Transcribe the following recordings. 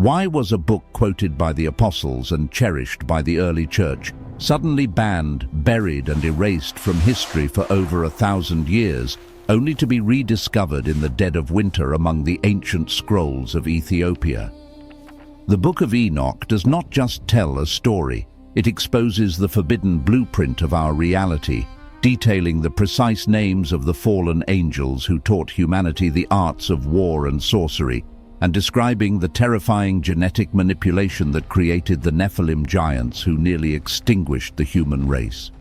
Why was a book quoted by the apostles and cherished by the early church suddenly banned, buried and erased from history for over 1,000 years, only to be rediscovered in the dead of winter among the ancient scrolls of Ethiopia? The Book of Enoch does not just tell a story, it exposes the forbidden blueprint of our reality, detailing the precise names of the fallen angels who taught humanity the arts of war and sorcery, and describing the terrifying genetic manipulation that created the Nephilim giants who nearly extinguished the human race.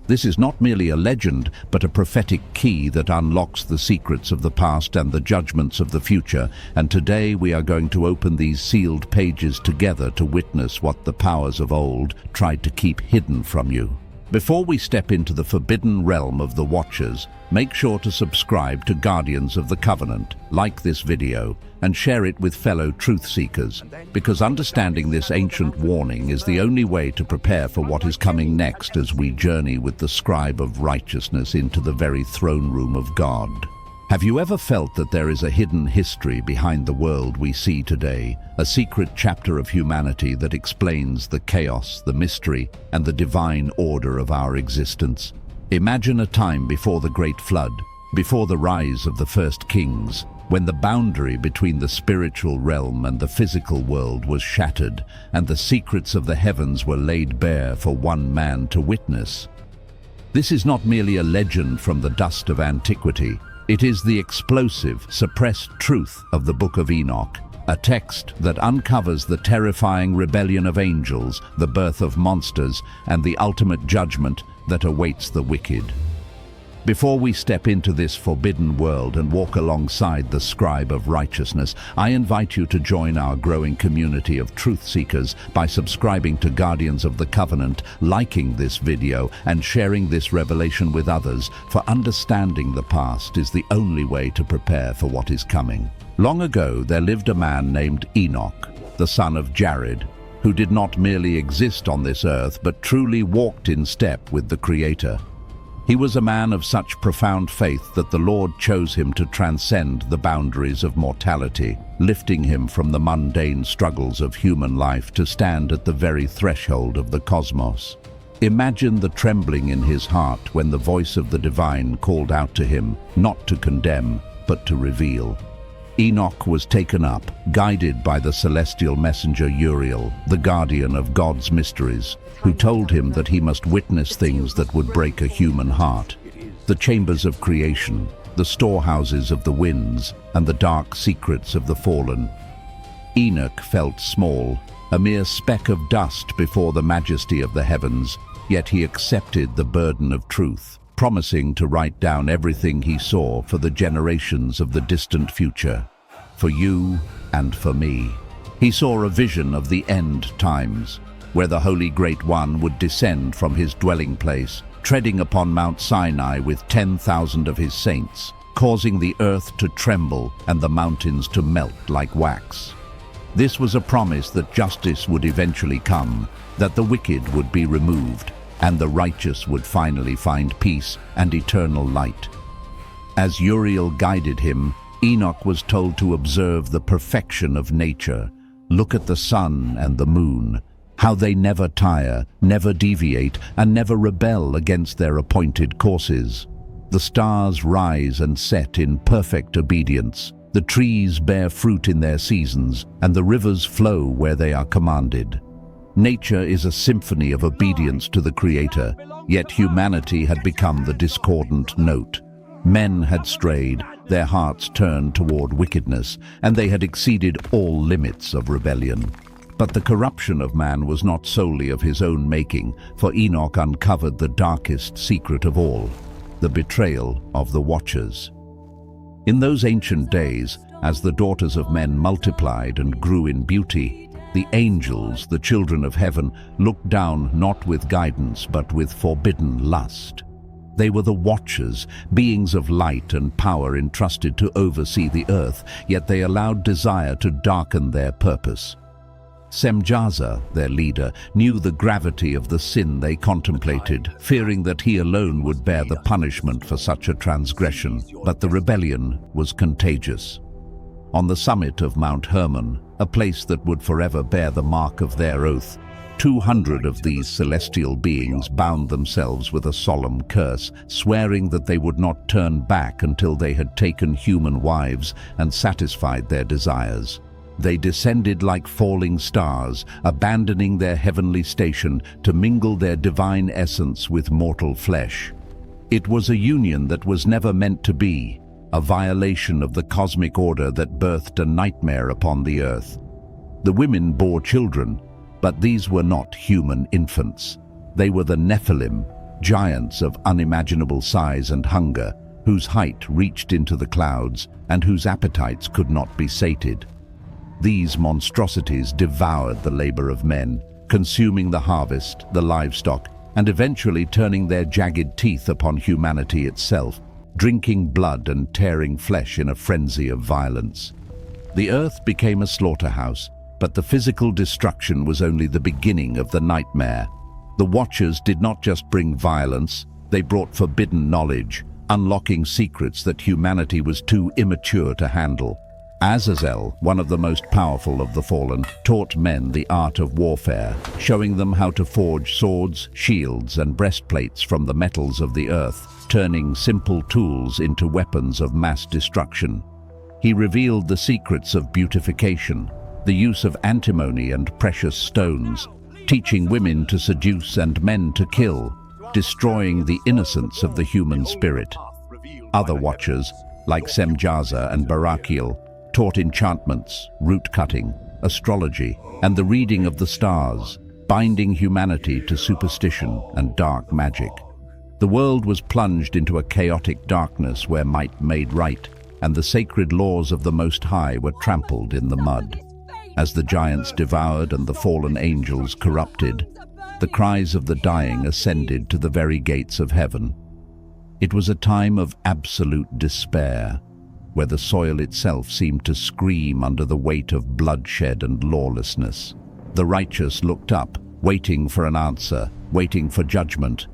This is not merely a legend, but a prophetic key that unlocks the secrets of the past and the judgments of the future, and today we are going to open these sealed pages together to witness what the powers of old tried to keep hidden from you. Before we step into the forbidden realm of the Watchers, make sure to subscribe to Guardians of the Covenant, like this video, and share it with fellow truth seekers, because understanding this ancient warning is the only way to prepare for what is coming next as we journey with the scribe of righteousness into the very throne room of God. Have you ever felt that there is a hidden history behind the world we see today, a secret chapter of humanity that explains the chaos, the mystery, and the divine order of our existence? Imagine a time before the Great Flood, before the rise of the first kings, when the boundary between the spiritual realm and the physical world was shattered, and the secrets of the heavens were laid bare for one man to witness. This is not merely a legend from the dust of antiquity. It is the explosive, suppressed truth of the Book of Enoch, a text that uncovers the terrifying rebellion of angels, the birth of monsters, and the ultimate judgment that awaits the wicked. Before we step into this forbidden world and walk alongside the scribe of righteousness, I invite you to join our growing community of truth seekers by subscribing to Guardians of the Covenant, liking this video, and sharing this revelation with others, for understanding the past is the only way to prepare for what is coming. Long ago, there lived a man named Enoch, the son of Jared, who did not merely exist on this earth, but truly walked in step with the Creator. He was a man of such profound faith that the Lord chose him to transcend the boundaries of mortality, lifting him from the mundane struggles of human life to stand at the very threshold of the cosmos. Imagine the trembling in his heart when the voice of the divine called out to him, not to condemn, but to reveal. Enoch was taken up, guided by the celestial messenger Uriel, the guardian of God's mysteries, who told him that he must witness things that would break a human heart. The chambers of creation, the storehouses of the winds, and the dark secrets of the fallen. Enoch felt small, a mere speck of dust before the majesty of the heavens, yet he accepted the burden of truth, promising to write down everything he saw for the generations of the distant future, for you and for me. He saw a vision of the end times, where the Holy Great One would descend from his dwelling place, treading upon Mount Sinai with 10,000 of his saints, causing the earth to tremble and the mountains to melt like wax. This was a promise that justice would eventually come, that the wicked would be removed, and the righteous would finally find peace and eternal light. As Uriel guided him, Enoch was told to observe the perfection of nature. Look at the sun and the moon, how they never tire, never deviate, and never rebel against their appointed courses. The stars rise and set in perfect obedience. The trees bear fruit in their seasons, and the rivers flow where they are commanded. Nature is a symphony of obedience to the Creator, yet humanity had become the discordant note. Men had strayed, their hearts turned toward wickedness, and they had exceeded all limits of rebellion. But the corruption of man was not solely of his own making, for Enoch uncovered the darkest secret of all, the betrayal of the Watchers. In those ancient days, as the daughters of men multiplied and grew in beauty, the angels, the children of heaven, looked down not with guidance but with forbidden lust. They were the Watchers, beings of light and power entrusted to oversee the earth, yet they allowed desire to darken their purpose. Semjaza, their leader, knew the gravity of the sin they contemplated, fearing that he alone would bear the punishment for such a transgression. But the rebellion was contagious. On the summit of Mount Hermon, a place that would forever bear the mark of their oath. 200 of these celestial beings bound themselves with a solemn curse, swearing that they would not turn back until they had taken human wives and satisfied their desires. They descended like falling stars, abandoning their heavenly station to mingle their divine essence with mortal flesh. It was a union that was never meant to be, a violation of the cosmic order that birthed a nightmare upon the earth. The women bore children, but these were not human infants. They were the Nephilim, giants of unimaginable size and hunger, whose height reached into the clouds and whose appetites could not be sated. These monstrosities devoured the labor of men, consuming the harvest, the livestock, and eventually turning their jagged teeth upon humanity itself, drinking blood and tearing flesh in a frenzy of violence. The earth became a slaughterhouse, but the physical destruction was only the beginning of the nightmare. The Watchers did not just bring violence, they brought forbidden knowledge, unlocking secrets that humanity was too immature to handle. Azazel, one of the most powerful of the fallen, taught men the art of warfare, showing them how to forge swords, shields, and breastplates from the metals of the earth, turning simple tools into weapons of mass destruction. He revealed the secrets of beautification, the use of antimony and precious stones, teaching women to seduce and men to kill, destroying the innocence of the human spirit. Other Watchers, like Semjaza and Barakiel, taught enchantments, root-cutting, astrology, and the reading of the stars, binding humanity to superstition and dark magic. The world was plunged into a chaotic darkness where might made right, and the sacred laws of the Most High were trampled in the mud. As the giants devoured and the fallen angels corrupted, the cries of the dying ascended to the very gates of heaven. It was a time of absolute despair, where the soil itself seemed to scream under the weight of bloodshed and lawlessness. The righteous looked up, waiting for an answer, waiting for judgment.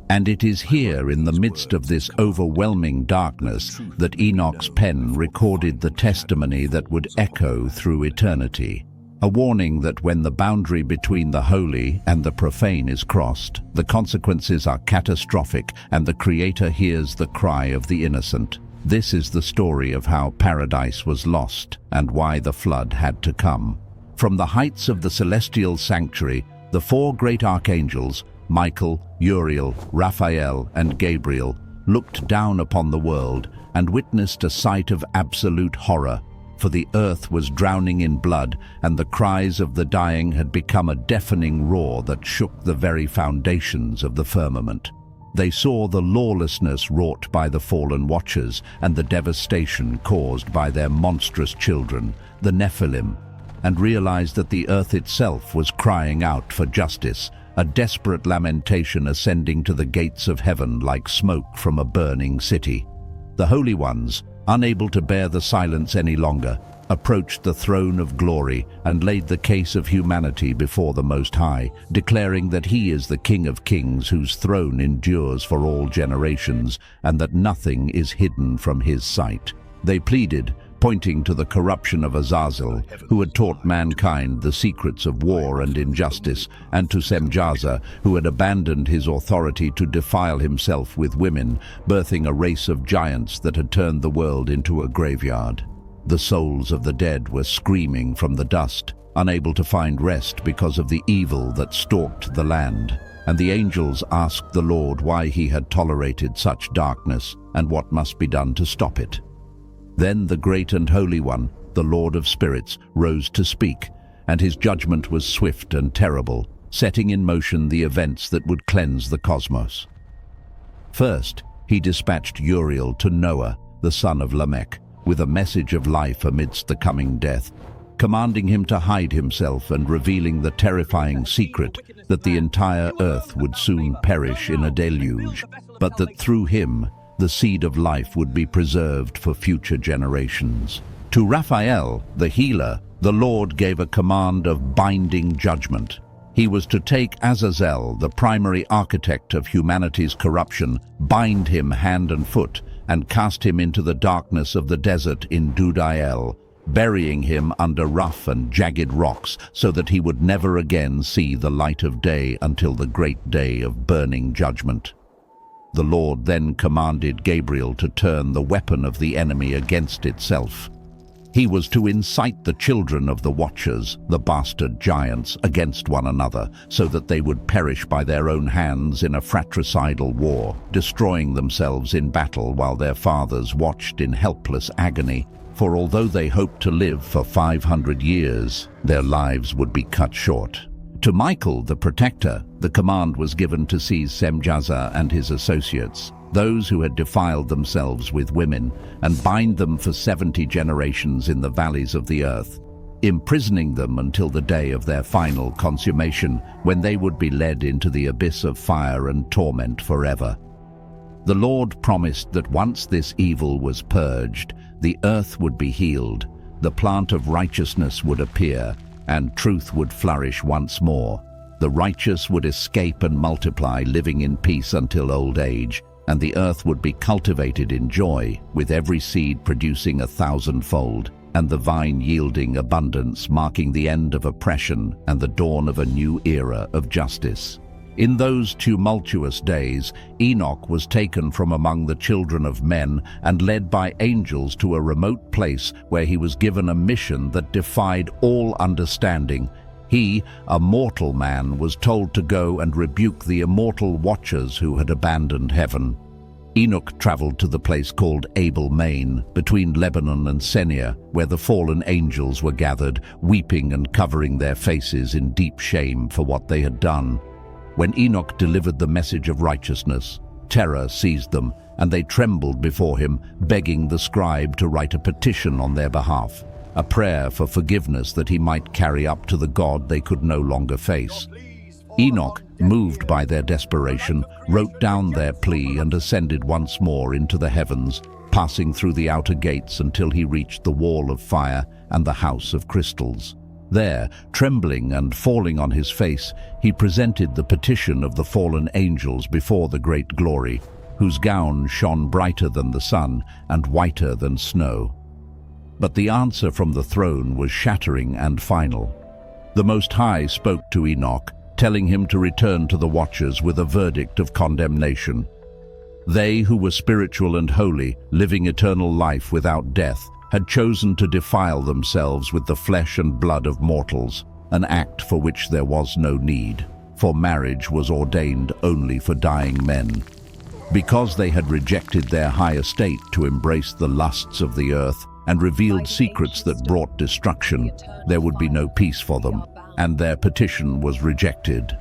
And it is here, in the midst of this overwhelming darkness, that Enoch's pen recorded the testimony that would echo through eternity. A warning that when the boundary between the holy and the profane is crossed, the consequences are catastrophic and the Creator hears the cry of the innocent. This is the story of how paradise was lost and why the flood had to come. From the heights of the celestial sanctuary, the four great archangels, Michael, Uriel, Raphael, and Gabriel, looked down upon the world and witnessed a sight of absolute horror, for the earth was drowning in blood, and the cries of the dying had become a deafening roar that shook the very foundations of the firmament. They saw the lawlessness wrought by the fallen Watchers and the devastation caused by their monstrous children, the Nephilim, and realized that the earth itself was crying out for justice, a desperate lamentation ascending to the gates of heaven like smoke from a burning city. The Holy Ones, unable to bear the silence any longer, approached the throne of glory and laid the case of humanity before the Most High, declaring that He is the King of Kings whose throne endures for all generations and that nothing is hidden from His sight. They pleaded, pointing to the corruption of Azazel, who had taught mankind the secrets of war and injustice, and to Semjaza, who had abandoned his authority to defile himself with women, birthing a race of giants that had turned the world into a graveyard. The souls of the dead were screaming from the dust, unable to find rest because of the evil that stalked the land, and the angels asked the Lord why He had tolerated such darkness and what must be done to stop it. Then the great and holy one, the Lord of spirits, rose to speak, and His judgment was swift and terrible, setting in motion the events that would cleanse the cosmos. First, He dispatched Uriel to Noah, the son of Lamech, with a message of life amidst the coming death, commanding him to hide himself and revealing the terrifying secret that the entire earth would soon perish in a deluge, but that through him, the seed of life would be preserved for future generations. To Raphael, the healer, the Lord gave a command of binding judgment. He was to take Azazel, the primary architect of humanity's corruption, bind him hand and foot, and cast him into the darkness of the desert in Dudael, burying him under rough and jagged rocks so that he would never again see the light of day until the great day of burning judgment. The Lord then commanded Gabriel to turn the weapon of the enemy against itself. He was to incite the children of the Watchers, the bastard giants, against one another, so that they would perish by their own hands in a fratricidal war, destroying themselves in battle while their fathers watched in helpless agony. For although they hoped to live for 500 years, their lives would be cut short. To Michael, the protector, the command was given to seize Semjaza and his associates, those who had defiled themselves with women, and bind them for 70 generations in the valleys of the earth, imprisoning them until the day of their final consummation, when they would be led into the abyss of fire and torment forever. The Lord promised that once this evil was purged, the earth would be healed, the plant of righteousness would appear, and truth would flourish once more. The righteous would escape and multiply, living in peace until old age, and the earth would be cultivated in joy, with every seed producing 1,000-fold, and the vine yielding abundance, marking the end of oppression and the dawn of a new era of justice. In those tumultuous days, Enoch was taken from among the children of men and led by angels to a remote place where he was given a mission that defied all understanding. He, a mortal man, was told to go and rebuke the immortal Watchers who had abandoned heaven. Enoch traveled to the place called Abel Main, between Lebanon and Senia, where the fallen angels were gathered, weeping and covering their faces in deep shame for what they had done. When Enoch delivered the message of righteousness, terror seized them, and they trembled before him, begging the scribe to write a petition on their behalf, a prayer for forgiveness that he might carry up to the God they could no longer face. Enoch, moved by their desperation, wrote down their plea and ascended once more into the heavens, passing through the outer gates until he reached the wall of fire and the house of crystals. There, trembling and falling on his face, he presented the petition of the fallen angels before the great glory, whose gown shone brighter than the sun and whiter than snow. But the answer from the throne was shattering and final. The Most High spoke to Enoch, telling him to return to the Watchers with a verdict of condemnation. They who were spiritual and holy, living eternal life without death, had chosen to defile themselves with the flesh and blood of mortals, an act for which there was no need, for marriage was ordained only for dying men. Because they had rejected their high estate to embrace the lusts of the earth and revealed secrets that brought destruction, there would be no peace for them, and their petition was rejected.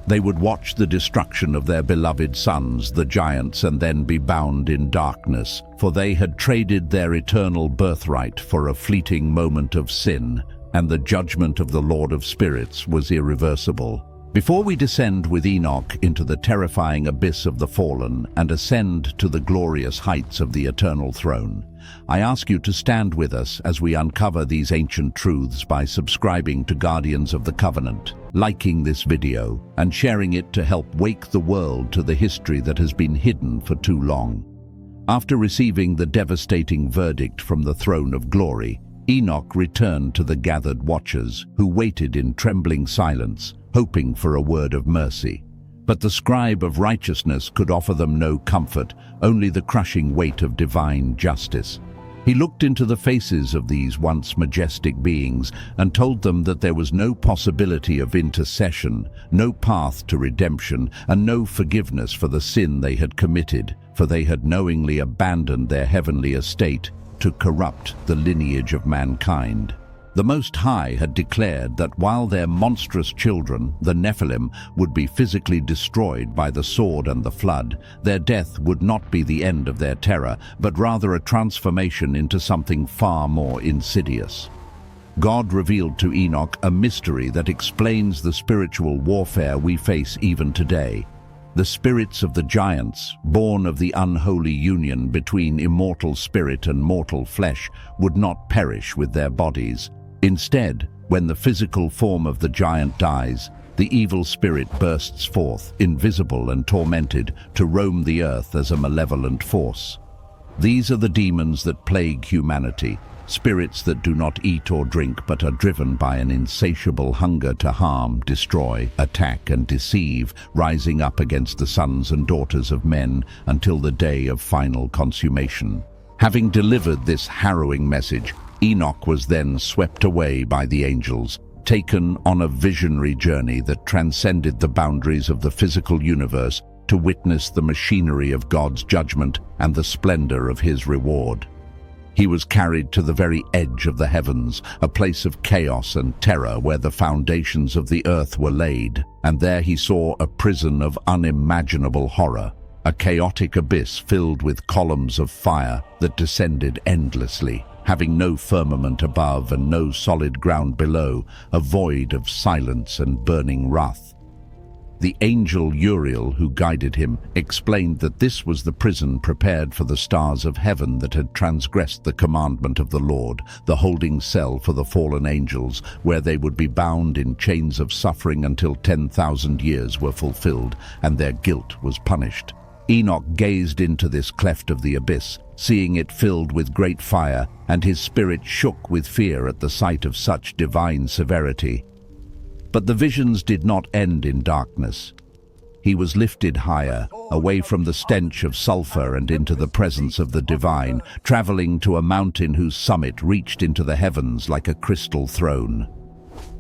They would watch the destruction of their beloved sons, the giants, and then be bound in darkness, for they had traded their eternal birthright for a fleeting moment of sin, and the judgment of the Lord of Spirits was irreversible. Before we descend with Enoch into the terrifying abyss of the fallen and ascend to the glorious heights of the eternal throne, I ask you to stand with us as we uncover these ancient truths by subscribing to Guardians of the Covenant, liking this video, and sharing it to help wake the world to the history that has been hidden for too long. After receiving the devastating verdict from the throne of glory, Enoch returned to the gathered Watchers, who waited in trembling silence, hoping for a word of mercy. But the scribe of righteousness could offer them no comfort, only the crushing weight of divine justice. He looked into the faces of these once majestic beings and told them that there was no possibility of intercession, no path to redemption, and no forgiveness for the sin they had committed, for they had knowingly abandoned their heavenly estate to corrupt the lineage of mankind. The Most High had declared that while their monstrous children, the Nephilim, would be physically destroyed by the sword and the flood, their death would not be the end of their terror, but rather a transformation into something far more insidious. God revealed to Enoch a mystery that explains the spiritual warfare we face even today. The spirits of the giants, born of the unholy union between immortal spirit and mortal flesh, would not perish with their bodies. Instead, when the physical form of the giant dies, the evil spirit bursts forth, invisible and tormented, to roam the earth as a malevolent force. These are the demons that plague humanity, spirits that do not eat or drink but are driven by an insatiable hunger to harm, destroy, attack and deceive, rising up against the sons and daughters of men until the day of final consummation. Having delivered this harrowing message, Enoch was then swept away by the angels, taken on a visionary journey that transcended the boundaries of the physical universe to witness the machinery of God's judgment and the splendor of his reward. He was carried to the very edge of the heavens, a place of chaos and terror where the foundations of the earth were laid, and there he saw a prison of unimaginable horror, a chaotic abyss filled with columns of fire that descended endlessly, having no firmament above and no solid ground below, a void of silence and burning wrath. The angel Uriel, who guided him, explained that this was the prison prepared for the stars of heaven that had transgressed the commandment of the Lord, the holding cell for the fallen angels, where they would be bound in chains of suffering until 10,000 years were fulfilled and their guilt was punished. Enoch gazed into this cleft of the abyss, seeing it filled with great fire, and his spirit shook with fear at the sight of such divine severity. But the visions did not end in darkness. He was lifted higher, away from the stench of sulfur and into the presence of the divine, traveling to a mountain whose summit reached into the heavens like a crystal throne.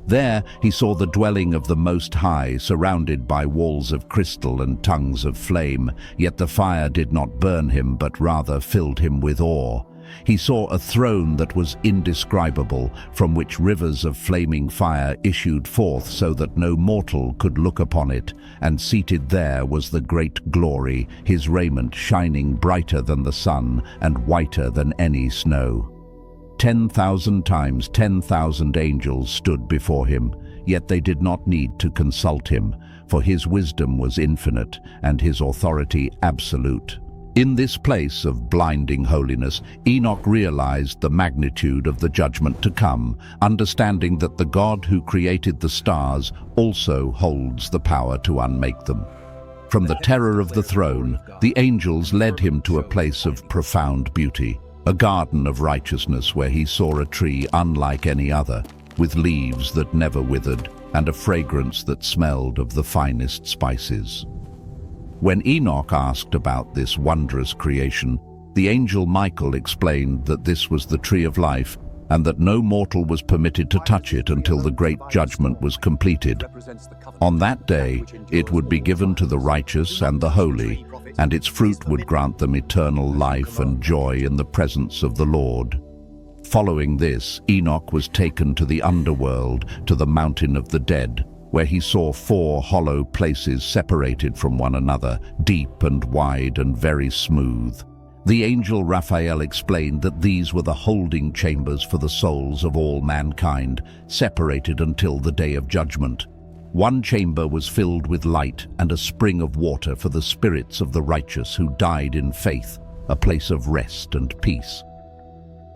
There he saw the dwelling of the Most High, surrounded by walls of crystal and tongues of flame, yet the fire did not burn him but rather filled him with awe. He saw a throne that was indescribable, from which rivers of flaming fire issued forth so that no mortal could look upon it, and seated there was the great glory, his raiment shining brighter than the sun and whiter than any snow. 10,000 times 10,000 angels stood before him, yet they did not need to consult him, for his wisdom was infinite and his authority absolute. In this place of blinding holiness, Enoch realized the magnitude of the judgment to come, understanding that the God who created the stars also holds the power to unmake them. From the terror of the throne, the angels led him to a place of profound beauty, a garden of righteousness where he saw a tree unlike any other, with leaves that never withered and a fragrance that smelled of the finest spices. When Enoch asked about this wondrous creation, the angel Michael explained that this was the tree of life and that no mortal was permitted to touch it until the great judgment was completed. On that day, it would be given to the righteous and the holy, and its fruit would grant them eternal life and joy in the presence of the Lord. Following this, Enoch was taken to the underworld, to the mountain of the dead, where he saw 4 hollow places separated from one another, deep and wide and very smooth. The angel Raphael explained that these were the holding chambers for the souls of all mankind, separated until the day of judgment. One chamber was filled with light and a spring of water for the spirits of the righteous who died in faith, a place of rest and peace.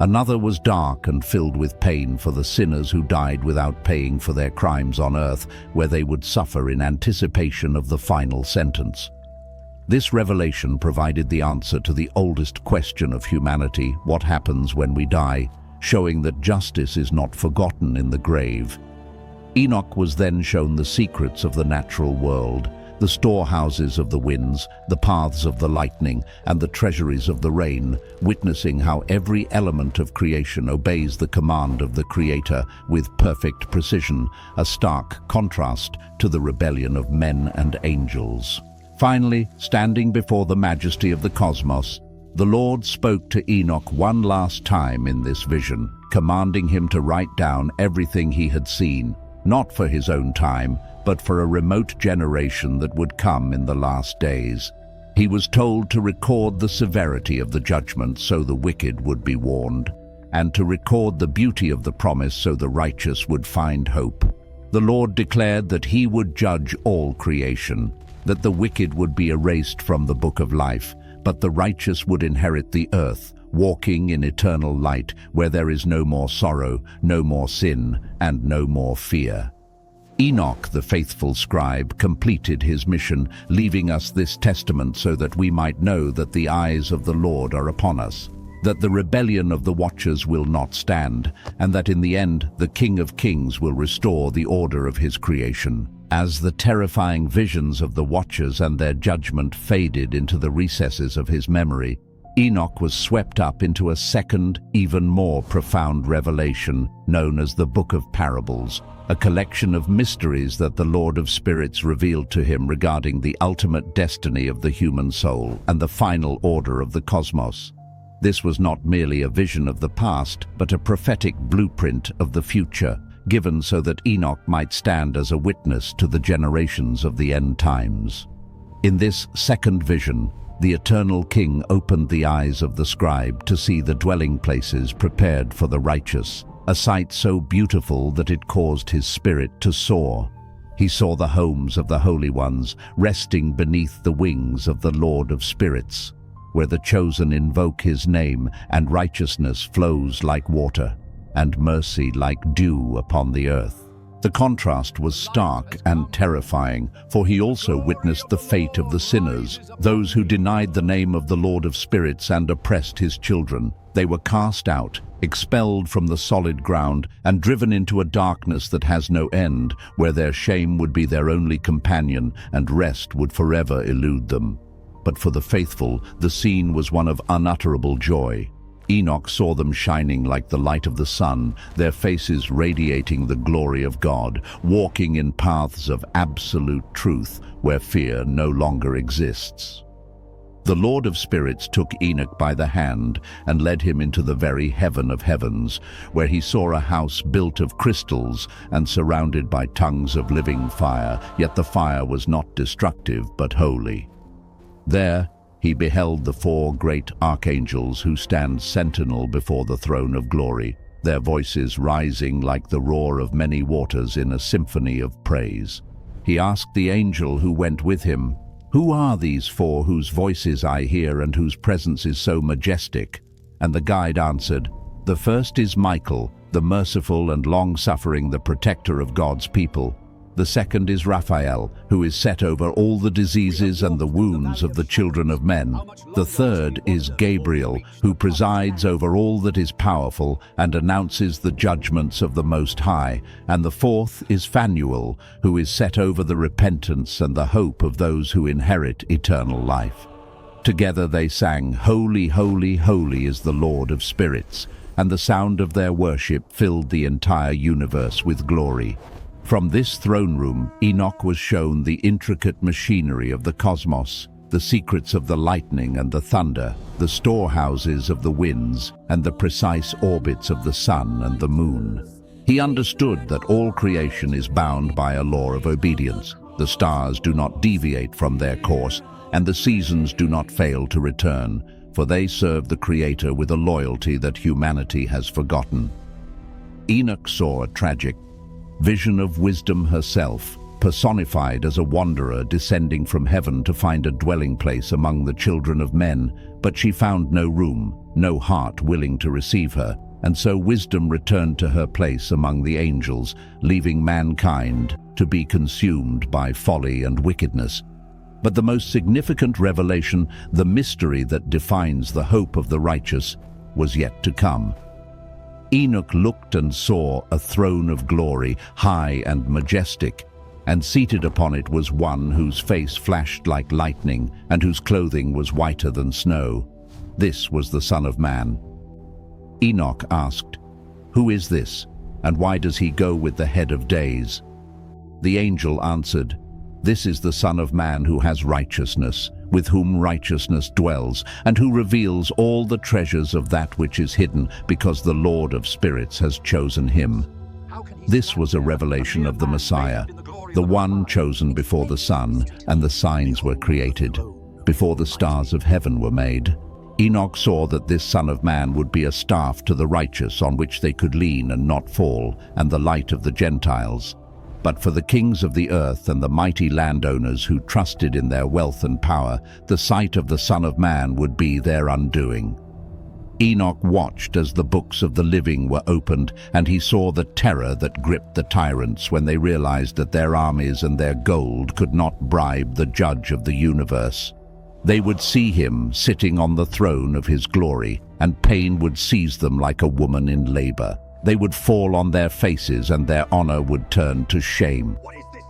Another was dark and filled with pain for the sinners who died without paying for their crimes on earth, where they would suffer in anticipation of the final sentence. This revelation provided the answer to the oldest question of humanity, what happens when we die, showing that justice is not forgotten in the grave. Enoch was then shown the secrets of the natural world, the storehouses of the winds, the paths of the lightning, and the treasuries of the rain, witnessing how every element of creation obeys the command of the Creator with perfect precision, a stark contrast to the rebellion of men and angels. Finally, standing before the majesty of the cosmos, the Lord spoke to Enoch one last time in this vision, commanding him to write down everything he had seen, not for his own time, but for a remote generation that would come in the last days. He was told to record the severity of the judgment so the wicked would be warned, and to record the beauty of the promise so the righteous would find hope. The Lord declared that he would judge all creation, that the wicked would be erased from the book of life, but the righteous would inherit the earth, walking in eternal light, where there is no more sorrow, no more sin, and no more fear. Enoch, the faithful scribe, completed his mission, leaving us this testament so that we might know that the eyes of the Lord are upon us. that the rebellion of the Watchers will not stand, and that in the end the King of Kings will restore the order of his creation. As the terrifying visions of the Watchers and their judgment faded into the recesses of his memory, Enoch was swept up into a second, even more profound revelation known as the Book of Parables, a collection of mysteries that the Lord of Spirits revealed to him regarding the ultimate destiny of the human soul and the final order of the cosmos. This was not merely a vision of the past, but a prophetic blueprint of the future, given so that Enoch might stand as a witness to the generations of the end times. In this second vision, the eternal King opened the eyes of the scribe to see the dwelling places prepared for the righteous, a sight so beautiful that it caused his spirit to soar. He saw the homes of the holy ones resting beneath the wings of the Lord of Spirits, where the chosen invoke his name and righteousness flows like water, and mercy like dew upon the earth. The contrast was stark and terrifying, for he also witnessed the fate of the sinners, those who denied the name of the Lord of Spirits and oppressed his children. They were cast out, expelled from the solid ground, and driven into a darkness that has no end, where their shame would be their only companion and rest would forever elude them. But for the faithful, the scene was one of unutterable joy. Enoch saw them shining like the light of the sun, their faces radiating the glory of God, walking in paths of absolute truth where fear no longer exists. The Lord of Spirits took Enoch by the hand and led him into the very heaven of heavens, where he saw a house built of crystals and surrounded by tongues of living fire, yet the fire was not destructive but holy. There, he beheld the 4 great archangels who stand sentinel before the throne of glory, their voices rising like the roar of many waters in a symphony of praise. He asked the angel who went with him, "Who are these 4 whose voices I hear and whose presence is so majestic?" And the guide answered, "The first is Michael, the merciful and long-suffering, the protector of God's people. The second is Raphael, who is set over all the diseases and the wounds of the children of men. The third is Gabriel, who presides over all that is powerful and announces the judgments of the Most High. And the fourth is Phanuel, who is set over the repentance and the hope of those who inherit eternal life." Together they sang, "Holy, holy, holy is the Lord of Spirits," and the sound of their worship filled the entire universe with glory. From this throne room, Enoch was shown the intricate machinery of the cosmos, the secrets of the lightning and the thunder, the storehouses of the winds, and the precise orbits of the sun and the moon. He understood that all creation is bound by a law of obedience. The stars do not deviate from their course, and the seasons do not fail to return, for they serve the Creator with a loyalty that humanity has forgotten. Enoch saw a tragic vision of wisdom herself, personified as a wanderer descending from heaven to find a dwelling place among the children of men, but she found no room, no heart willing to receive her, and so wisdom returned to her place among the angels, leaving mankind to be consumed by folly and wickedness. But the most significant revelation, the mystery that defines the hope of the righteous, was yet to come. Enoch looked and saw a throne of glory, high and majestic, and seated upon it was one whose face flashed like lightning and whose clothing was whiter than snow. This was the Son of Man. Enoch asked, "Who is this, and why does he go with the head of days?" The angel answered, "This is the Son of Man who has righteousness, with whom righteousness dwells, and who reveals all the treasures of that which is hidden, because the Lord of Spirits has chosen him." This was a revelation of the Messiah, the one chosen before the sun and the signs were created, before the stars of heaven were made. Enoch saw that this Son of Man would be a staff to the righteous on which they could lean and not fall, and the light of the Gentiles. But for the kings of the earth and the mighty landowners who trusted in their wealth and power, the sight of the Son of Man would be their undoing. Enoch watched as the books of the living were opened, and he saw the terror that gripped the tyrants when they realized that their armies and their gold could not bribe the judge of the universe. They would see him sitting on the throne of his glory, and pain would seize them like a woman in labor. They would fall on their faces, and their honor would turn to shame.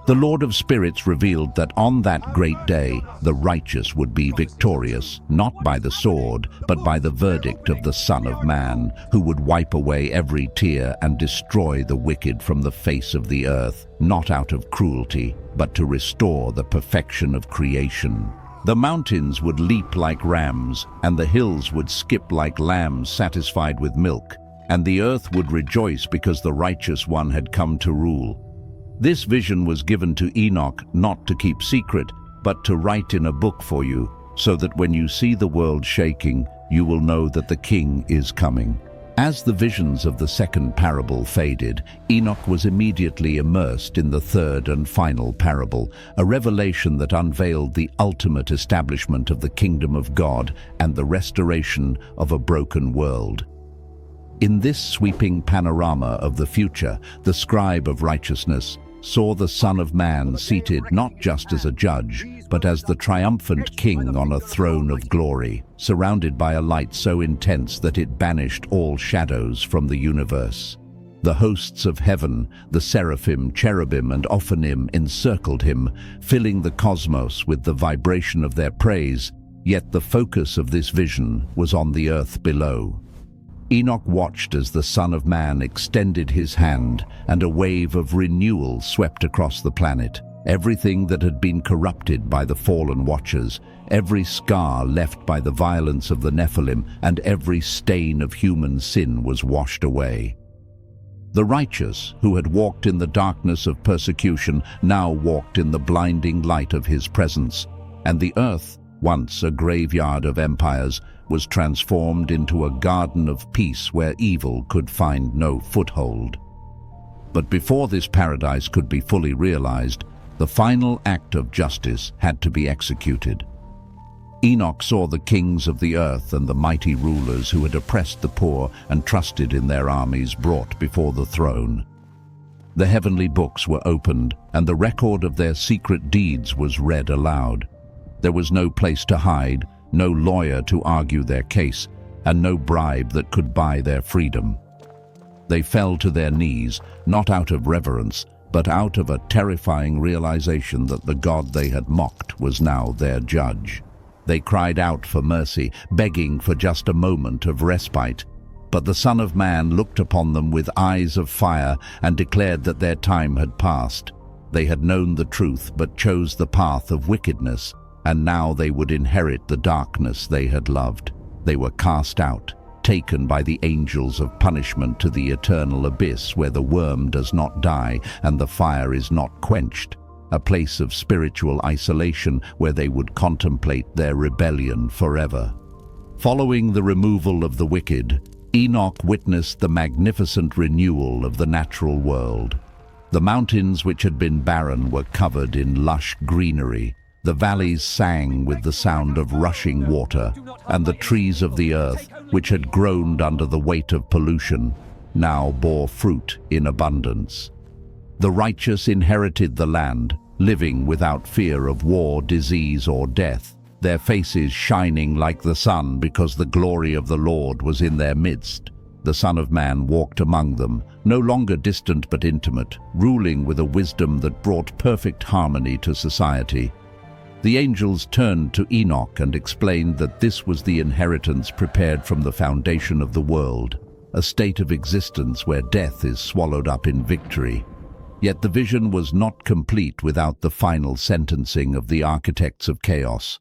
The Lord of Spirits revealed that on that great day, the righteous would be victorious, not by the sword, but by the verdict of the Son of Man, who would wipe away every tear and destroy the wicked from the face of the earth, not out of cruelty, but to restore the perfection of creation. The mountains would leap like rams, and the hills would skip like lambs satisfied with milk, and the earth would rejoice because the righteous one had come to rule. This vision was given to Enoch not to keep secret, but to write in a book for you, so that when you see the world shaking, you will know that the king is coming. As the visions of the second parable faded, Enoch was immediately immersed in the third and final parable, a revelation that unveiled the ultimate establishment of the kingdom of God and the restoration of a broken world. In this sweeping panorama of the future, the scribe of righteousness saw the Son of Man seated not just as a judge, but as the triumphant king on a throne of glory, surrounded by a light so intense that it banished all shadows from the universe. The hosts of heaven, the seraphim, cherubim, and ophanim encircled him, filling the cosmos with the vibration of their praise, yet the focus of this vision was on the earth below. Enoch watched as the Son of Man extended his hand, and a wave of renewal swept across the planet. Everything that had been corrupted by the fallen watchers, every scar left by the violence of the Nephilim, and every stain of human sin was washed away. The righteous, who had walked in the darkness of persecution, now walked in the blinding light of his presence, and the earth, once a graveyard of empires, was transformed into a garden of peace where evil could find no foothold. But before this paradise could be fully realized, the final act of justice had to be executed. Enoch saw the kings of the earth and the mighty rulers who had oppressed the poor and trusted in their armies brought before the throne. The heavenly books were opened, and the record of their secret deeds was read aloud. There was no place to hide, no lawyer to argue their case, and no bribe that could buy their freedom. They fell to their knees, not out of reverence, but out of a terrifying realization that the God they had mocked was now their judge. They cried out for mercy, begging for just a moment of respite. But the Son of Man looked upon them with eyes of fire and declared that their time had passed. They had known the truth but chose the path of wickedness, and now they would inherit the darkness they had loved. They were cast out, taken by the angels of punishment to the eternal abyss where the worm does not die and the fire is not quenched, a place of spiritual isolation where they would contemplate their rebellion forever. Following the removal of the wicked, Enoch witnessed the magnificent renewal of the natural world. The mountains which had been barren were covered in lush greenery. The valleys sang with the sound of rushing water, and the trees of the earth, which had groaned under the weight of pollution, now bore fruit in abundance. The righteous inherited the land, living without fear of war, disease, or death, their faces shining like the sun because the glory of the Lord was in their midst. The Son of Man walked among them, no longer distant but intimate, ruling with a wisdom that brought perfect harmony to society. The angels turned to Enoch and explained that this was the inheritance prepared from the foundation of the world, a state of existence where death is swallowed up in victory. Yet the vision was not complete without the final sentencing of the architects of chaos.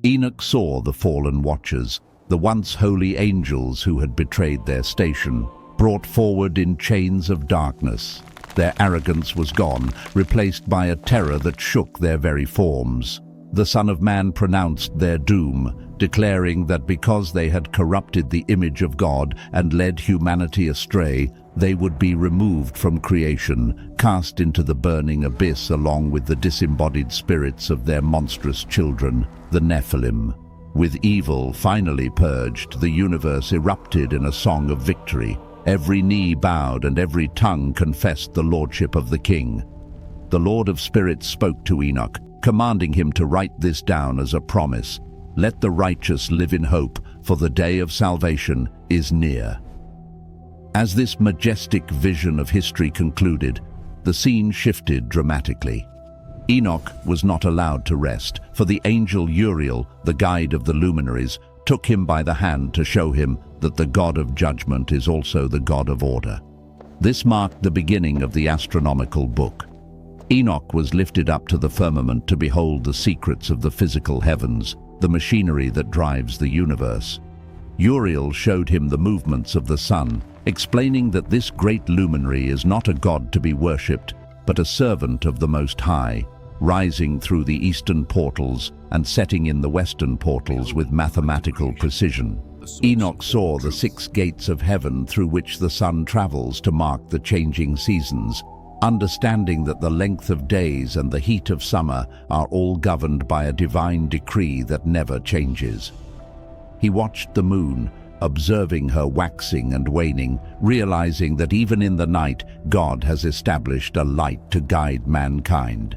Enoch saw the fallen watchers, the once holy angels who had betrayed their station, brought forward in chains of darkness. Their arrogance was gone, replaced by a terror that shook their very forms. The Son of Man pronounced their doom, declaring that because they had corrupted the image of God and led humanity astray, they would be removed from creation, cast into the burning abyss along with the disembodied spirits of their monstrous children, the Nephilim. With evil finally purged, the universe erupted in a song of victory. Every knee bowed and every tongue confessed the lordship of the King. the Lord of Spirits spoke to Enoch, commanding him to write this down as a promise. Let the righteous live in hope, for the day of salvation is near. As this majestic vision of history concluded, the scene shifted dramatically. Enoch was not allowed to rest, for the angel Uriel, the guide of the luminaries, took him by the hand to show him that the God of judgment is also the God of order. This marked the beginning of the astronomical book. Enoch was lifted up to the firmament to behold the secrets of the physical heavens, the machinery that drives the universe. Uriel showed him the movements of the sun, explaining that this great luminary is not a god to be worshipped, but a servant of the Most High, rising through the eastern portals and setting in the western portals with mathematical precision. Enoch saw the 6 gates of heaven through which the sun travels to mark the changing seasons, understanding that the length of days and the heat of summer are all governed by a divine decree that never changes. He watched the moon, observing her waxing and waning, realizing that even in the night, God has established a light to guide mankind.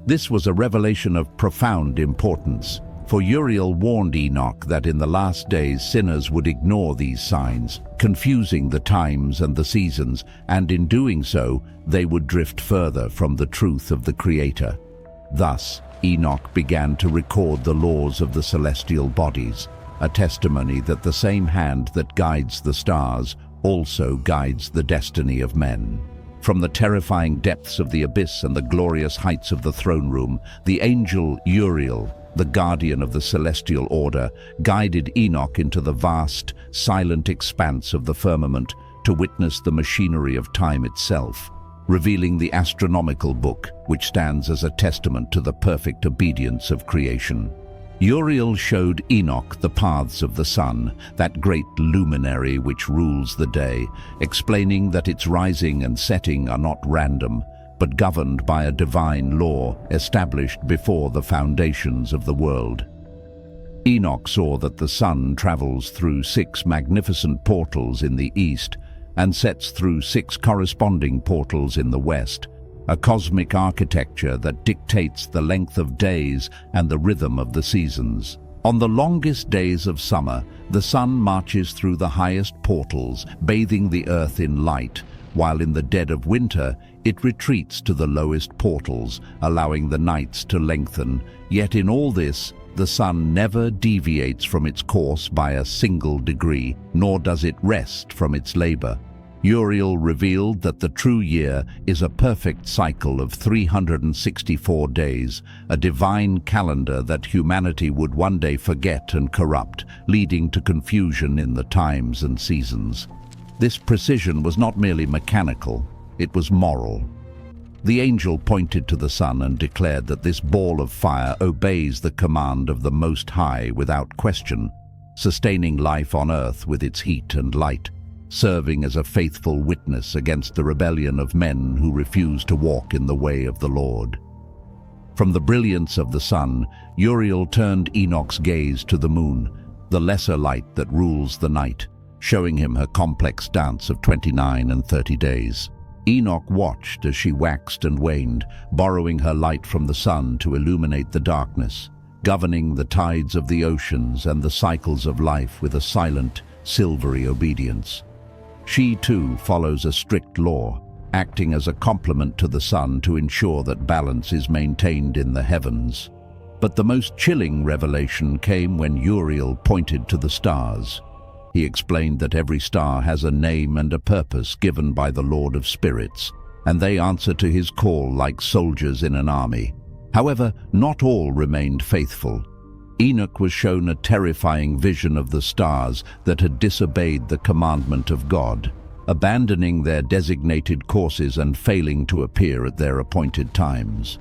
This was a revelation of profound importance, for Uriel warned Enoch that in the last days sinners would ignore these signs, confusing the times and the seasons, and in doing so, they would drift further from the truth of the Creator. Thus, Enoch began to record the laws of the celestial bodies, a testimony that the same hand that guides the stars also guides the destiny of men. From the terrifying depths of the abyss and the glorious heights of the throne room, the angel Uriel, the guardian of the celestial order, guided Enoch into the vast, silent expanse of the firmament to witness the machinery of time itself, revealing the astronomical book, which stands as a testament to the perfect obedience of creation. Uriel showed Enoch the paths of the sun, that great luminary which rules the day, explaining that its rising and setting are not random, but governed by a divine law established before the foundations of the world. Enoch saw that the sun travels through 6 magnificent portals in the east and sets through 6 corresponding portals in the west, a cosmic architecture that dictates the length of days and the rhythm of the seasons. On the longest days of summer, the sun marches through the highest portals, bathing the earth in light, while in the dead of winter, it retreats to the lowest portals, allowing the nights to lengthen. Yet in all this, the sun never deviates from its course by a single degree, nor does it rest from its labor. Uriel revealed that the true year is a perfect cycle of 364 days, a divine calendar that humanity would one day forget and corrupt, leading to confusion in the times and seasons. This precision was not merely mechanical, it was moral. The angel pointed to the sun and declared that this ball of fire obeys the command of the Most High without question, sustaining life on earth with its heat and light, serving as a faithful witness against the rebellion of men who refuse to walk in the way of the Lord. From the brilliance of the sun, Uriel turned Enoch's gaze to the moon, the lesser light that rules the night, showing him her complex dance of 29 and 30 days. Enoch watched as she waxed and waned, borrowing her light from the sun to illuminate the darkness, governing the tides of the oceans and the cycles of life with a silent, silvery obedience. She too follows a strict law, acting as a complement to the sun to ensure that balance is maintained in the heavens. But the most chilling revelation came when Uriel pointed to the stars. He explained that every star has a name and a purpose given by the Lord of Spirits, and they answer to his call like soldiers in an army. However, not all remained faithful. Enoch was shown a terrifying vision of the stars that had disobeyed the commandment of God, abandoning their designated courses and failing to appear at their appointed times.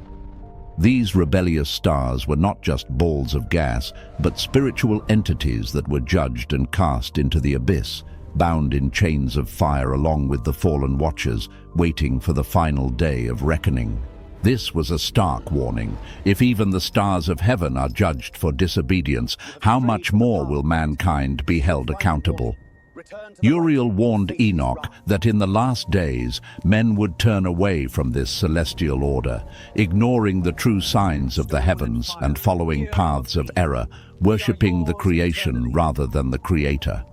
These rebellious stars were not just balls of gas, but spiritual entities that were judged and cast into the abyss, bound in chains of fire along with the fallen watchers, waiting for the final day of reckoning. This was a stark warning. If even the stars of heaven are judged for disobedience, how much more will mankind be held accountable? Uriel warned Enoch that in the last days men would turn away from this celestial order, ignoring the true signs of the heavens and following paths of error, worshipping the creation rather than the Creator.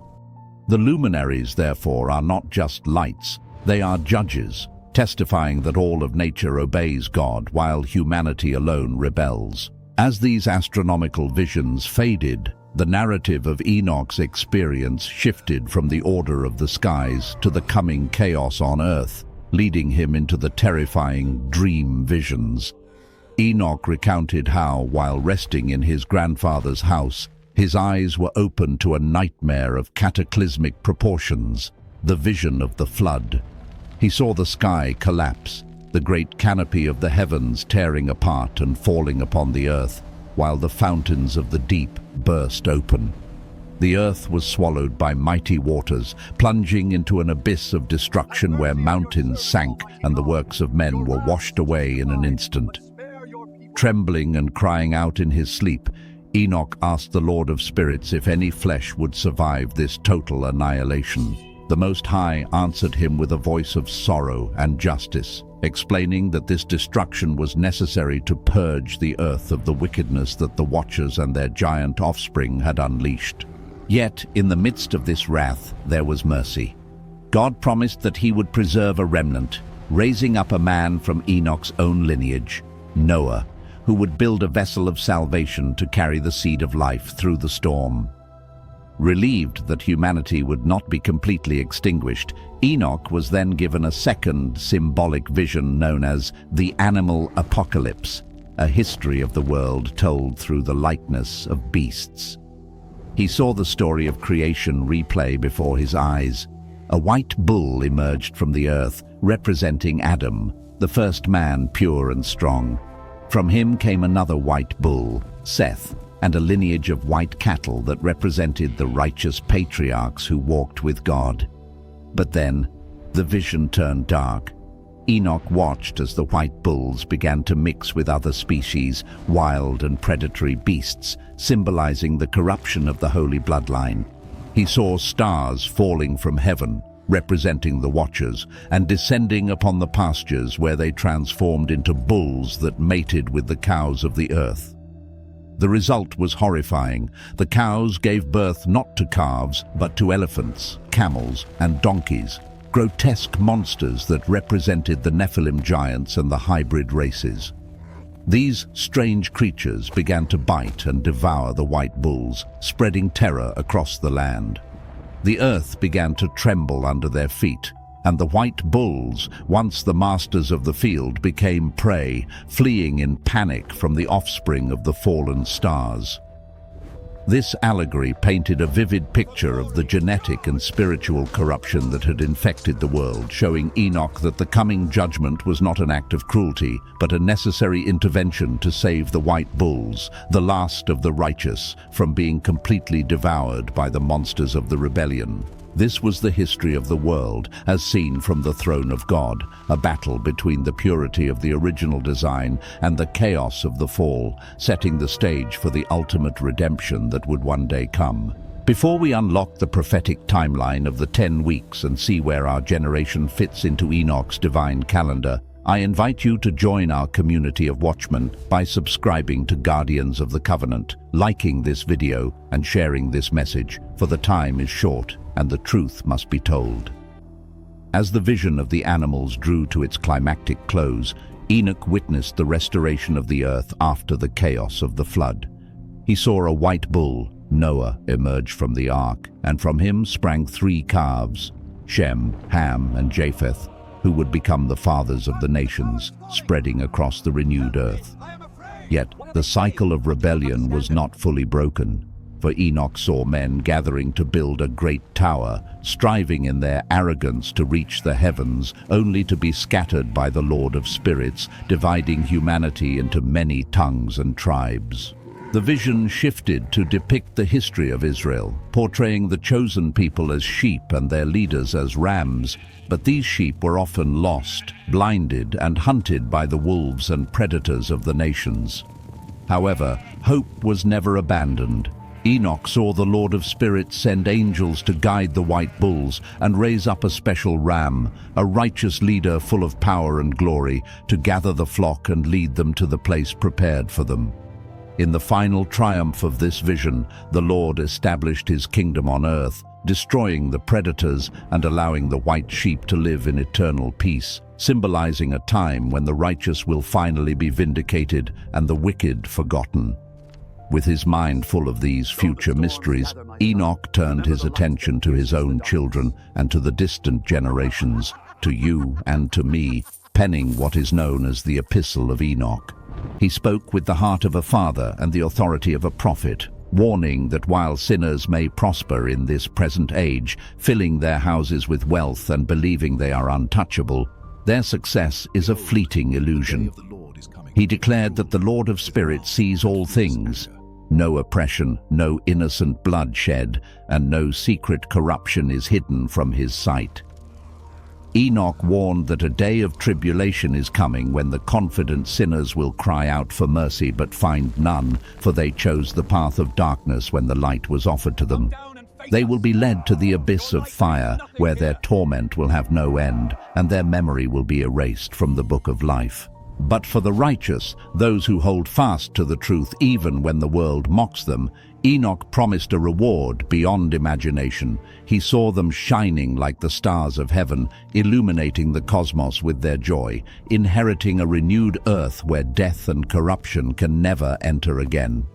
The luminaries, therefore, are not just lights, they are judges, testifying that all of nature obeys God while humanity alone rebels. As these astronomical visions faded, the narrative of Enoch's experience shifted from the order of the skies to the coming chaos on earth, leading him into the terrifying dream visions. Enoch recounted how, while resting in his grandfather's house, his eyes were opened to a nightmare of cataclysmic proportions, the vision of the flood. He saw the sky collapse, the great canopy of the heavens tearing apart and falling upon the earth, while the fountains of the deep burst open. The earth was swallowed by mighty waters, plunging into an abyss of destruction where mountains sank and the works of men were washed away in an instant. Trembling and crying out in his sleep, Enoch asked the Lord of Spirits if any flesh would survive this total annihilation. The Most High answered him with a voice of sorrow and justice, explaining that this destruction was necessary to purge the earth of the wickedness that the Watchers and their giant offspring had unleashed. Yet, in the midst of this wrath, there was mercy. God promised that he would preserve a remnant, raising up a man from Enoch's own lineage, Noah, who would build a vessel of salvation to carry the seed of life through the storm. Relieved that humanity would not be completely extinguished, Enoch was then given a second symbolic vision known as the Animal Apocalypse, a history of the world told through the likeness of beasts. He saw the story of creation replay before his eyes. A white bull emerged from the earth, representing Adam, the first man pure and strong. From him came another white bull, Seth, and a lineage of white cattle that represented the righteous patriarchs who walked with God. But then, the vision turned dark. Enoch watched as the white bulls began to mix with other species, wild and predatory beasts, symbolizing the corruption of the holy bloodline. He saw stars falling from heaven, representing the Watchers, and descending upon the pastures where they transformed into bulls that mated with the cows of the earth. The result was horrifying. The cows gave birth not to calves, but to elephants, camels, and donkeys, grotesque monsters that represented the Nephilim giants and the hybrid races. These strange creatures began to bite and devour the white bulls, spreading terror across the land. The earth began to tremble under their feet, and the white bulls, once the masters of the field, became prey, fleeing in panic from the offspring of the fallen stars. This allegory painted a vivid picture of the genetic and spiritual corruption that had infected the world, showing Enoch that the coming judgment was not an act of cruelty, but a necessary intervention to save the white bulls, the last of the righteous, from being completely devoured by the monsters of the rebellion. This was the history of the world, as seen from the throne of God, a battle between the purity of the original design and the chaos of the fall, setting the stage for the ultimate redemption that would one day come. Before we unlock the prophetic timeline of the 10 weeks and see where our generation fits into Enoch's divine calendar, I invite you to join our community of watchmen by subscribing to Guardians of the Covenant, liking this video, and sharing this message, for the time is short and the truth must be told. As the vision of the animals drew to its climactic close, Enoch witnessed the restoration of the earth after the chaos of the flood. He saw a white bull, Noah, emerge from the ark, and from him sprang 3 calves, Shem, Ham, and Japheth, who would become the fathers of the nations, spreading across the renewed earth. Yet the cycle of rebellion was not fully broken, for Enoch saw men gathering to build a great tower, striving in their arrogance to reach the heavens, only to be scattered by the Lord of Spirits, dividing humanity into many tongues and tribes. The vision shifted to depict the history of Israel, portraying the chosen people as sheep and their leaders as rams, but these sheep were often lost, blinded, and hunted by the wolves and predators of the nations. However, hope was never abandoned. Enoch saw the Lord of Spirits send angels to guide the white bulls and raise up a special ram, a righteous leader full of power and glory, to gather the flock and lead them to the place prepared for them. In the final triumph of this vision, the Lord established his kingdom on earth, destroying the predators and allowing the white sheep to live in eternal peace, symbolizing a time when the righteous will finally be vindicated and the wicked forgotten. With his mind full of these future mysteries, Enoch turned his attention to his own children and to the distant generations, to you and to me, penning what is known as the Epistle of Enoch. He spoke with the heart of a father and the authority of a prophet, warning that while sinners may prosper in this present age, filling their houses with wealth and believing they are untouchable, their success is a fleeting illusion. He declared that the Lord of Spirits sees all things. No oppression, no innocent bloodshed, and no secret corruption is hidden from his sight. Enoch warned that a day of tribulation is coming when the confident sinners will cry out for mercy but find none, for they chose the path of darkness when the light was offered to them. They will be led to the abyss of fire, where their torment will have no end, and their memory will be erased from the book of life. But for the righteous, those who hold fast to the truth even when the world mocks them, Enoch promised a reward beyond imagination. He saw them shining like the stars of heaven, illuminating the cosmos with their joy, inheriting a renewed earth where death and corruption can never enter again.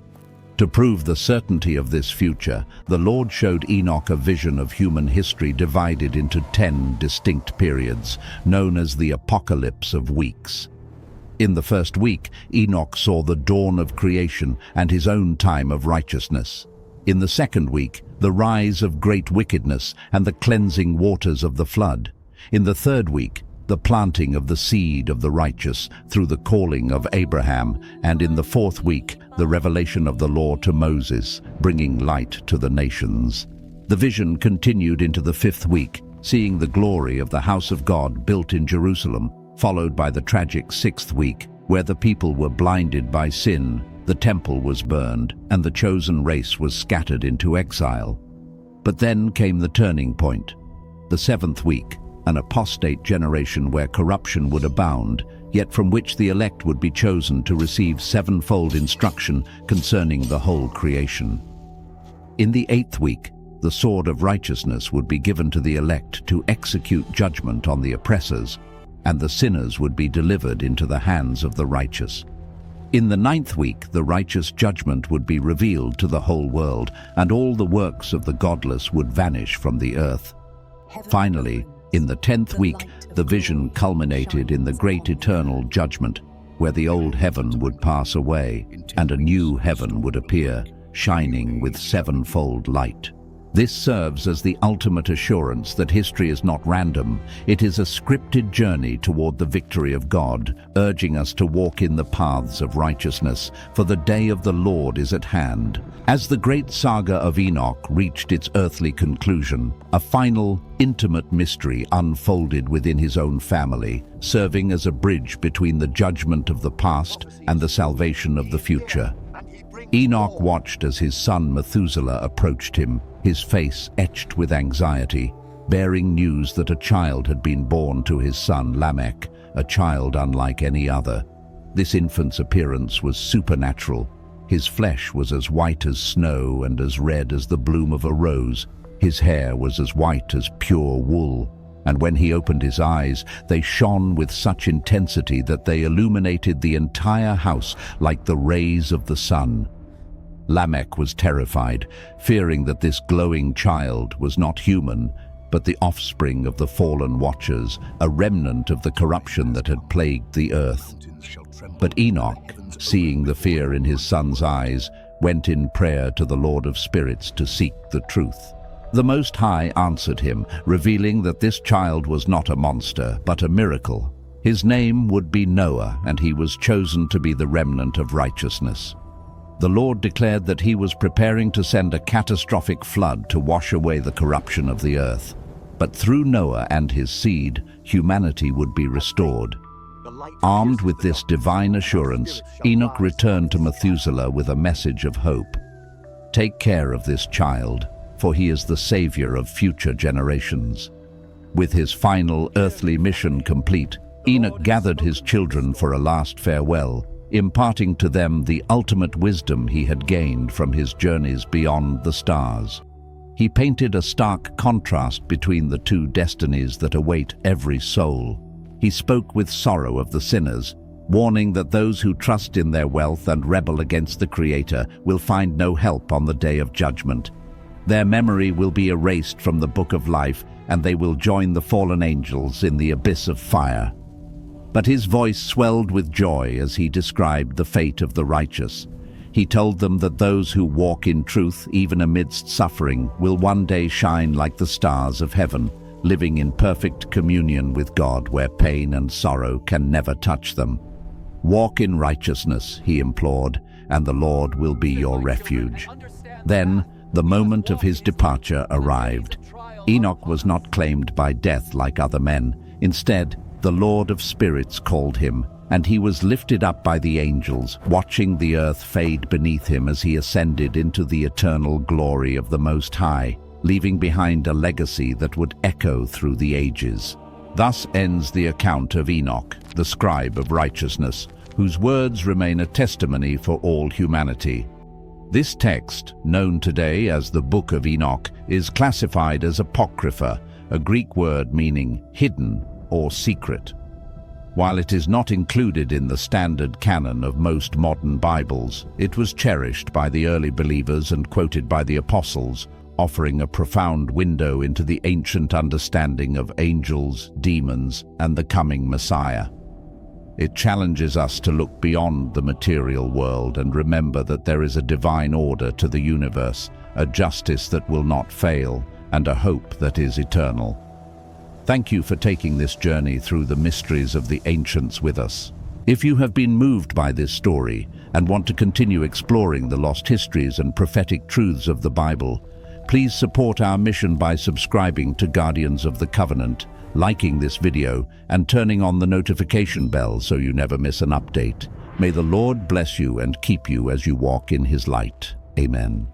To prove the certainty of this future, the Lord showed Enoch a vision of human history divided into 10 distinct periods, known as the Apocalypse of Weeks. In the first week, Enoch saw the dawn of creation and his own time of righteousness. In the second week, the rise of great wickedness and the cleansing waters of the flood. In the third week, the planting of the seed of the righteous through the calling of Abraham, and in the fourth week, the revelation of the law to Moses, bringing light to the nations. The vision continued into the fifth week, seeing the glory of the house of God built in Jerusalem, followed by the tragic sixth week, where the people were blinded by sin, the temple was burned, and the chosen race was scattered into exile. But then came the turning point, the seventh week, an apostate generation where corruption would abound, yet from which the elect would be chosen to receive sevenfold instruction concerning the whole creation. In the eighth week, the sword of righteousness would be given to the elect to execute judgment on the oppressors, and the sinners would be delivered into the hands of the righteous. In the ninth week, the righteous judgment would be revealed to the whole world, and all the works of the godless would vanish from the earth. Finally, in the 10th week, the vision culminated in the great eternal judgment, where the old heaven would pass away, and a new heaven would appear, shining with sevenfold light. This serves as the ultimate assurance that history is not random. It is a scripted journey toward the victory of God, urging us to walk in the paths of righteousness, for the day of the Lord is at hand. As the great saga of Enoch reached its earthly conclusion, a final, intimate mystery unfolded within his own family, serving as a bridge between the judgment of the past and the salvation of the future. Enoch watched as his son Methuselah approached him, his face etched with anxiety, bearing news that a child had been born to his son Lamech, a child unlike any other. This infant's appearance was supernatural. His flesh was as white as snow and as red as the bloom of a rose. His hair was as white as pure wool, and when he opened his eyes, they shone with such intensity that they illuminated the entire house like the rays of the sun. Lamech was terrified, fearing that this glowing child was not human, but the offspring of the fallen watchers, a remnant of the corruption that had plagued the earth. But Enoch, seeing the fear in his son's eyes, went in prayer to the Lord of Spirits to seek the truth. The Most High answered him, revealing that this child was not a monster, but a miracle. His name would be Noah, and he was chosen to be the remnant of righteousness. The Lord declared that he was preparing to send a catastrophic flood to wash away the corruption of the earth. But through Noah and his seed, humanity would be restored. Armed with this divine assurance, Enoch returned to Methuselah with a message of hope. Take care of this child, for he is the savior of future generations." With his final earthly mission complete, Enoch gathered his children for a last farewell, imparting to them the ultimate wisdom he had gained from his journeys beyond the stars. He painted a stark contrast between the two destinies that await every soul. He spoke with sorrow of the sinners, warning that those who trust in their wealth and rebel against the Creator will find no help on the day of judgment. Their memory will be erased from the book of life, and they will join the fallen angels in the abyss of fire. But his voice swelled with joy as he described the fate of the righteous. He told them that those who walk in truth, even amidst suffering, will one day shine like the stars of heaven, living in perfect communion with God where pain and sorrow can never touch them. "Walk in righteousness," he implored, "and the Lord will be your refuge." Then, the moment of his departure arrived. Enoch was not claimed by death like other men. Instead, the Lord of Spirits called him, and he was lifted up by the angels, watching the earth fade beneath him as he ascended into the eternal glory of the Most High, leaving behind a legacy that would echo through the ages. Thus ends the account of Enoch, the scribe of righteousness, whose words remain a testimony for all humanity. This text, known today as the Book of Enoch, is classified as apocrypha, a Greek word meaning hidden or secret. While it is not included in the standard canon of most modern Bibles, it was cherished by the early believers and quoted by the apostles, offering a profound window into the ancient understanding of angels, demons, and the coming Messiah. It challenges us to look beyond the material world and remember that there is a divine order to the universe, a justice that will not fail, and a hope that is eternal. Thank you for taking this journey through the mysteries of the ancients with us. If you have been moved by this story and want to continue exploring the lost histories and prophetic truths of the Bible, please support our mission by subscribing to Guardians of the Covenant, liking this video, and turning on the notification bell so you never miss an update. May the Lord bless you and keep you as you walk in His light. Amen.